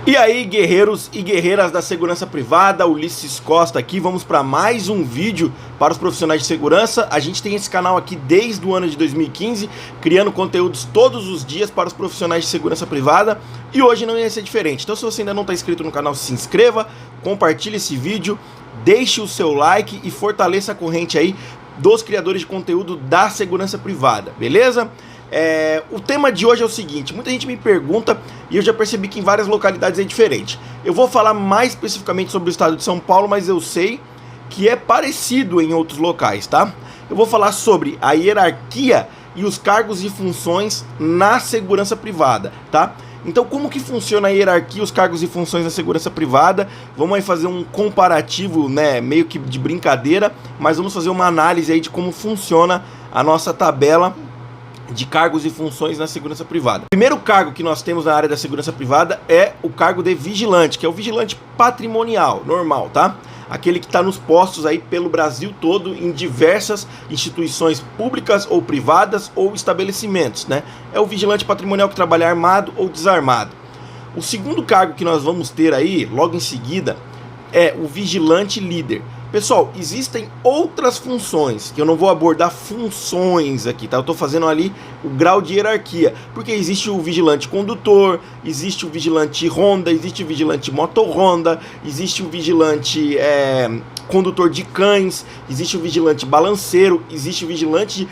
E aí, guerreiros e guerreiras da segurança privada, Ulisses Costa aqui, vamos para mais um vídeo para os profissionais de segurança. A gente tem esse canal aqui desde o ano de 2015, criando conteúdos todos os dias para os profissionais de segurança privada, e hoje não ia ser diferente. Então, se você ainda não está inscrito no canal, se inscreva, compartilhe esse vídeo, deixe o seu like e fortaleça a corrente aí dos criadores de conteúdo da segurança privada, beleza? O tema de hoje é o seguinte: muita gente me pergunta e eu já percebi que em várias localidades é diferente. Eu vou falar mais especificamente sobre o estado de São Paulo, mas eu sei que é parecido em outros locais, tá? Eu vou falar sobre a hierarquia e os cargos e funções na segurança privada, tá? Então, como que funciona a hierarquia, os cargos e funções na segurança privada? Vamos aí fazer um comparativo, né, meio que de brincadeira, mas vamos fazer uma análise aí de como funciona a nossa tabela de cargos e funções na segurança privada. O primeiro cargo que nós temos na área da segurança privada é o cargo de vigilante, que é o vigilante patrimonial, normal, tá? Aquele que está nos postos aí pelo Brasil todo, em diversas instituições públicas ou privadas ou estabelecimentos, né? É o vigilante patrimonial que trabalha armado ou desarmado. O segundo cargo que nós vamos ter aí, logo em seguida, é o vigilante líder. Pessoal, existem outras funções, que eu não vou abordar funções aqui, tá? Eu tô fazendo ali o grau de hierarquia, porque existe o vigilante condutor, existe o vigilante ronda, existe o vigilante motorronda, existe o vigilante condutor de cães, existe o vigilante balanceiro, existe o vigilante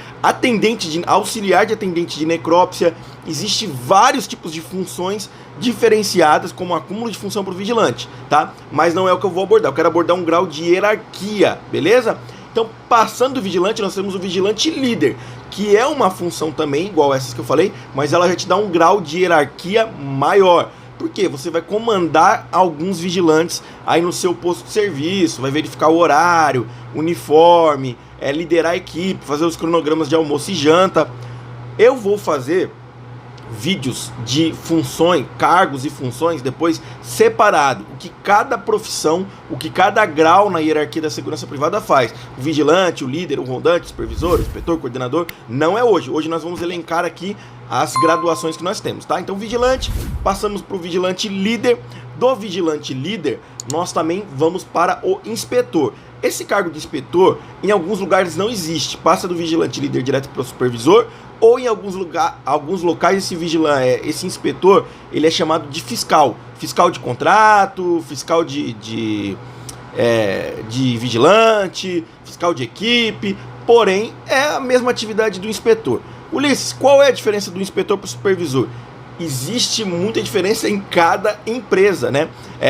auxiliar de atendente de necrópsia. Existe vários tipos de funções diferenciadas como acúmulo de função para o vigilante, tá? Mas não é o que eu vou abordar, eu quero abordar um grau de hierarquia, beleza? Então, passando do vigilante, nós temos o vigilante líder, que é uma função também, igual essas que eu falei, mas ela já te dá um grau de hierarquia maior. Por quê? Você vai comandar alguns vigilantes aí no seu posto de serviço, vai verificar o horário, uniforme, liderar a equipe, fazer os cronogramas de almoço e janta. Eu vou fazer vídeos de funções, cargos e funções depois separado, o que cada profissão, o que cada grau na hierarquia da segurança privada faz. O vigilante, o líder, o rondante, o supervisor, o inspetor, o coordenador, não é hoje. Hoje nós vamos elencar aqui as graduações que nós temos, tá? Então, vigilante, passamos para o vigilante líder. Do vigilante líder, nós também vamos para o inspetor. Esse cargo de inspetor, em alguns lugares não existe, passa do vigilante líder direto para o supervisor, ou em alguns locais esse inspetor, ele é chamado de fiscal de contrato, fiscal de vigilante, fiscal de equipe, porém é a mesma atividade do inspetor. Ulisses, qual é a diferença do inspetor para o supervisor? Existe muita diferença em cada empresa, né?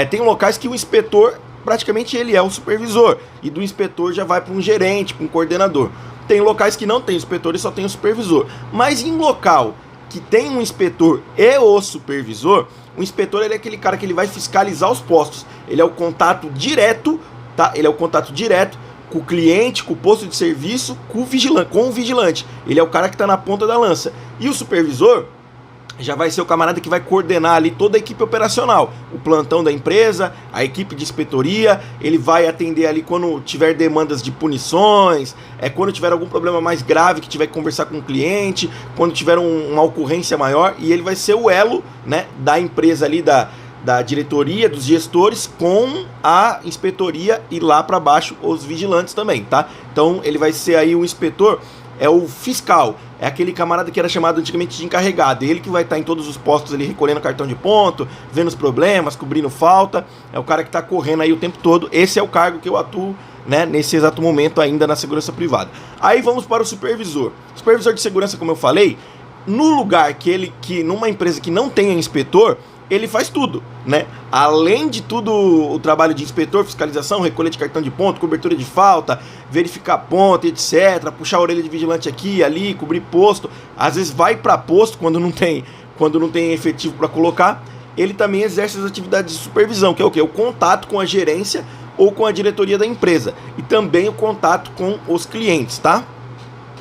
Tem locais que o inspetor, praticamente ele é o supervisor, e do inspetor já vai para um gerente, para um coordenador. Tem locais que não tem inspetor e só tem o supervisor. Mas em local que tem um inspetor e o supervisor, o inspetor ele é aquele cara que ele vai fiscalizar os postos. Ele é o contato direto, tá? Ele é o contato direto com o cliente, com o posto de serviço, com o vigilante. Ele é o cara que está na ponta da lança. E o supervisor já vai ser o camarada que vai coordenar ali toda a equipe operacional, o plantão da empresa, a equipe de inspetoria. Ele vai atender ali quando tiver demandas de punições, quando tiver algum problema mais grave que tiver que conversar com o cliente, quando tiver uma ocorrência maior, e ele vai ser o elo, né, da empresa ali, da diretoria, dos gestores com a inspetoria e lá para baixo os vigilantes também, tá? Então ele vai ser aí o inspetor, é o fiscal, é aquele camarada que era chamado antigamente de encarregado, ele que vai estar em todos os postos ali recolhendo cartão de ponto, vendo os problemas, cobrindo falta, é o cara que está correndo aí o tempo todo. Esse é o cargo que eu atuo, né, nesse exato momento ainda na segurança privada. Aí vamos para o supervisor. Supervisor de segurança, como eu falei, no lugar que numa empresa que não tenha inspetor, ele faz tudo, né? Além de tudo, o trabalho de inspetor, fiscalização, recolha de cartão de ponto, cobertura de falta, verificar ponto, etc, puxar a orelha de vigilante aqui e ali, cobrir posto, às vezes vai para posto quando não tem efetivo para colocar. Ele também exerce as atividades de supervisão, que é o quê? O contato com a gerência ou com a diretoria da empresa, e também o contato com os clientes, tá?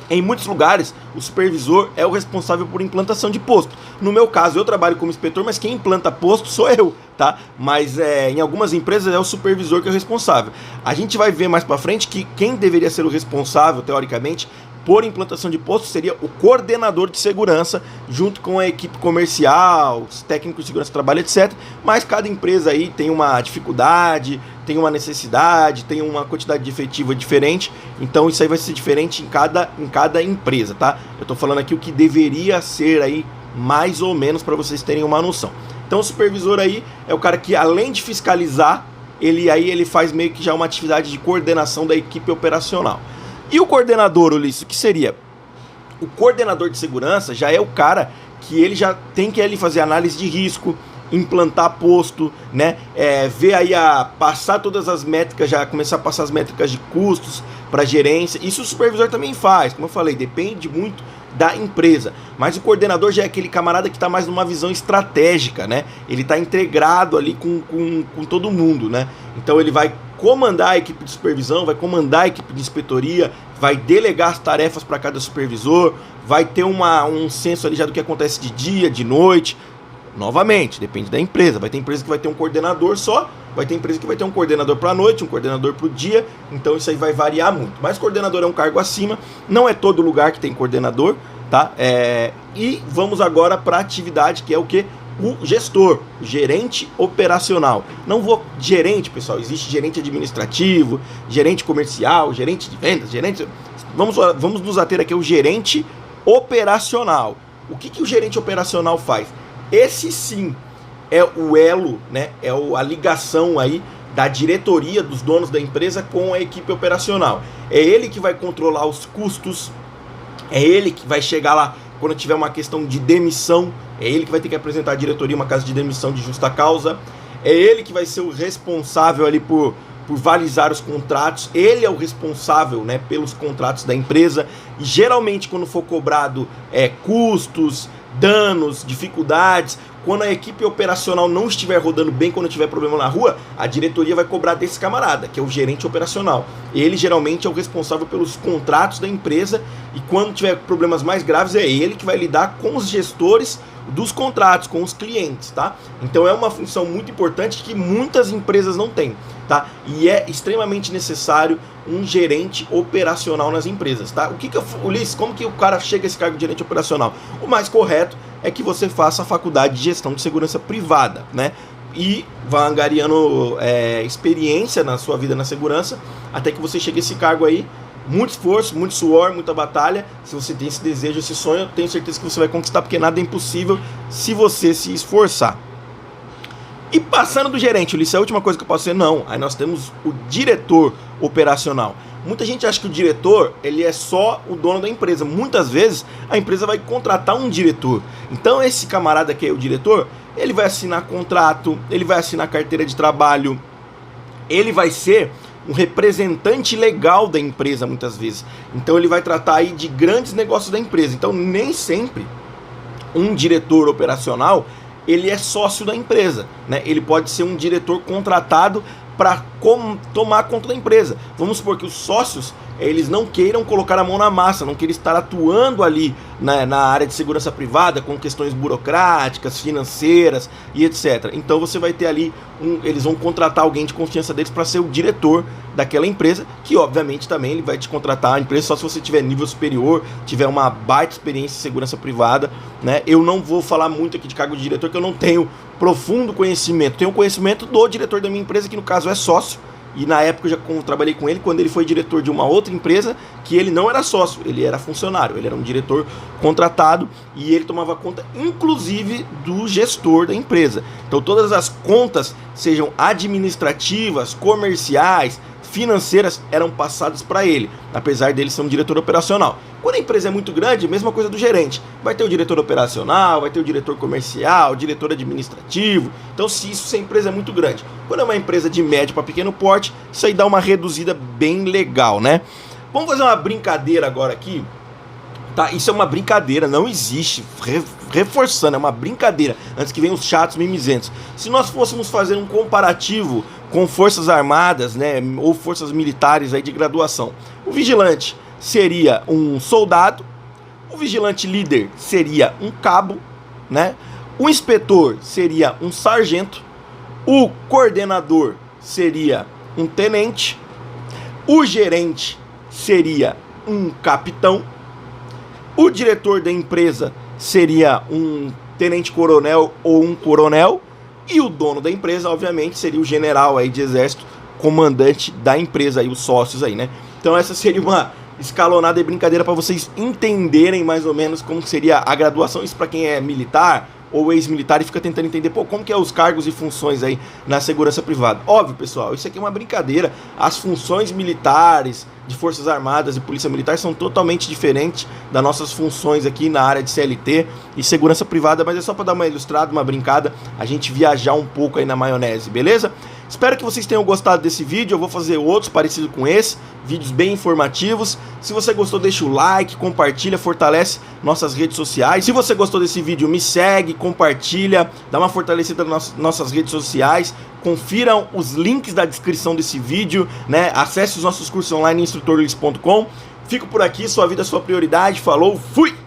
Em muitos lugares, o supervisor é o responsável por implantação de posto. No meu caso, eu trabalho como inspetor, mas quem implanta posto sou eu, tá? Mas em algumas empresas é o supervisor que é o responsável. A gente vai ver mais pra frente que quem deveria ser o responsável, teoricamente, por implantação de posto seria o coordenador de segurança, junto com a equipe comercial, os técnicos de segurança do trabalho, etc. Mas cada empresa aí tem uma dificuldade, tem uma necessidade, tem uma quantidade de efetiva diferente, então isso aí vai ser diferente em cada empresa, tá? Eu tô falando aqui o que deveria ser aí, mais ou menos, para vocês terem uma noção. Então o supervisor aí é o cara que, além de fiscalizar, ele faz meio que já uma atividade de coordenação da equipe operacional. E o coordenador, Ulisses, o que seria? O coordenador de segurança já é o cara que ele já tem que ali fazer análise de risco, implantar posto, né? Ver aí passar todas as métricas, já começar a passar as métricas de custos para gerência. Isso o supervisor também faz, como eu falei, depende muito da empresa. Mas o coordenador já é aquele camarada que está mais numa visão estratégica, né? Ele está integrado ali com todo mundo, né? Então ele vai comandar a equipe de supervisão, vai comandar a equipe de inspetoria, vai delegar as tarefas para cada supervisor, vai ter um senso ali já do que acontece de dia, de noite. Novamente, depende da empresa. Vai ter empresa que vai ter um coordenador só, vai ter empresa que vai ter um coordenador para a noite, um coordenador para o dia, então isso aí vai variar muito. Mas coordenador é um cargo acima, não é todo lugar que tem coordenador, tá? E vamos agora para a atividade que é o que? O gestor, o gerente operacional. Não vou gerente, pessoal, existe gerente administrativo, gerente comercial, gerente de vendas, gerente... Vamos nos ater aqui ao gerente operacional. O que o gerente operacional faz? Esse sim é o elo, né? É a ligação aí da diretoria, dos donos da empresa com a equipe operacional. É ele que vai controlar os custos, é ele que vai chegar lá quando tiver uma questão de demissão, é ele que vai ter que apresentar à diretoria uma caso de demissão de justa causa, é ele que vai ser o responsável ali por valizar os contratos, ele é o responsável, né, pelos contratos da empresa, e geralmente quando for cobrado custos, danos, dificuldades, quando a equipe operacional não estiver rodando bem, quando tiver problema na rua, a diretoria vai cobrar desse camarada, que é o gerente operacional. Ele geralmente é o responsável pelos contratos da empresa, e quando tiver problemas mais graves é ele que vai lidar com os gestores dos contratos, com os clientes, tá? Então é uma função muito importante que muitas empresas não têm, tá? E é extremamente necessário um gerente operacional nas empresas, tá? Ulisses, como que o cara chega a esse cargo de gerente operacional? O mais correto é que você faça a faculdade de gestão de segurança privada, né? E vá angariando experiência na sua vida na segurança, até que você chegue a esse cargo aí. Muito esforço, muito suor, muita batalha. Se você tem esse desejo, esse sonho, eu tenho certeza que você vai conquistar, porque nada é impossível se você se esforçar. E passando do gerente, Ulisses, é a última coisa que eu posso dizer? Não. Aí nós temos o diretor operacional. Muita gente acha que o diretor, ele é só o dono da empresa. Muitas vezes a empresa vai contratar um diretor. Então esse camarada que é o diretor, ele vai assinar contrato, ele vai assinar carteira de trabalho, ele vai ser um representante legal da empresa muitas vezes. Então ele vai tratar aí de grandes negócios da empresa. Então nem sempre um diretor operacional ele é sócio da empresa, né? Ele pode ser um diretor contratado para tomar conta da empresa. Vamos supor que os sócios eles não queiram colocar a mão na massa, não queiram estar atuando ali na área de segurança privada com questões burocráticas, financeiras e etc. Então você vai ter ali, eles vão contratar alguém de confiança deles para ser o diretor daquela empresa, que obviamente também ele vai te contratar a empresa só se você tiver nível superior, tiver uma baita experiência em segurança privada, né? Eu não vou falar muito aqui de cargo de diretor, que eu não tenho profundo conhecimento. Tenho conhecimento do diretor da minha empresa, que no caso é sócio. E na época eu já trabalhei com ele quando ele foi diretor de uma outra empresa, que ele não era sócio, ele era funcionário, ele era um diretor contratado e ele tomava conta inclusive do gestor da empresa. Então todas as contas, sejam administrativas, comerciais, financeiras, eram passadas para ele, apesar dele ser um diretor operacional. Quando a empresa é muito grande, mesma coisa do gerente. Vai ter o diretor operacional, vai ter o diretor comercial, o diretor administrativo. Então, se a empresa é muito grande. Quando é uma empresa de médio para pequeno porte, isso aí dá uma reduzida bem legal, né? Vamos fazer uma brincadeira agora aqui. Tá, isso é uma brincadeira, não existe. Reforçando, é uma brincadeira. Antes que venham os chatos mimizentos. Se nós fôssemos fazer um comparativo com forças armadas, né, ou forças militares aí de graduação, o vigilante seria um soldado, o vigilante líder seria um cabo, né? O inspetor seria um sargento, o coordenador seria um tenente, o gerente seria um capitão O diretor da empresa seria um tenente-coronel ou um coronel, e o dono da empresa, obviamente, seria o general aí de exército, comandante da empresa, aí, os sócios aí, né? Então essa seria uma escalonada e brincadeira para vocês entenderem mais ou menos como seria a graduação. Isso para quem é militar ou ex-militar e fica tentando entender, pô, como que é os cargos e funções aí na segurança privada. Óbvio, pessoal, isso aqui é uma brincadeira. As funções militares de Forças Armadas e Polícia Militar são totalmente diferentes das nossas funções aqui na área de CLT e segurança privada, mas é só para dar uma ilustrada, uma brincada, a gente viajar um pouco aí na maionese, beleza? Espero que vocês tenham gostado desse vídeo. Eu vou fazer outros parecidos com esse, vídeos bem informativos. Se você gostou, deixa o like, compartilha, fortalece nossas redes sociais. Se você gostou desse vídeo, me segue, compartilha, dá uma fortalecida nas nossas redes sociais. Confiram os links da descrição desse vídeo, né? Acesse os nossos cursos online em instrutorluis.com. Fico por aqui, sua vida é sua prioridade. Falou, fui!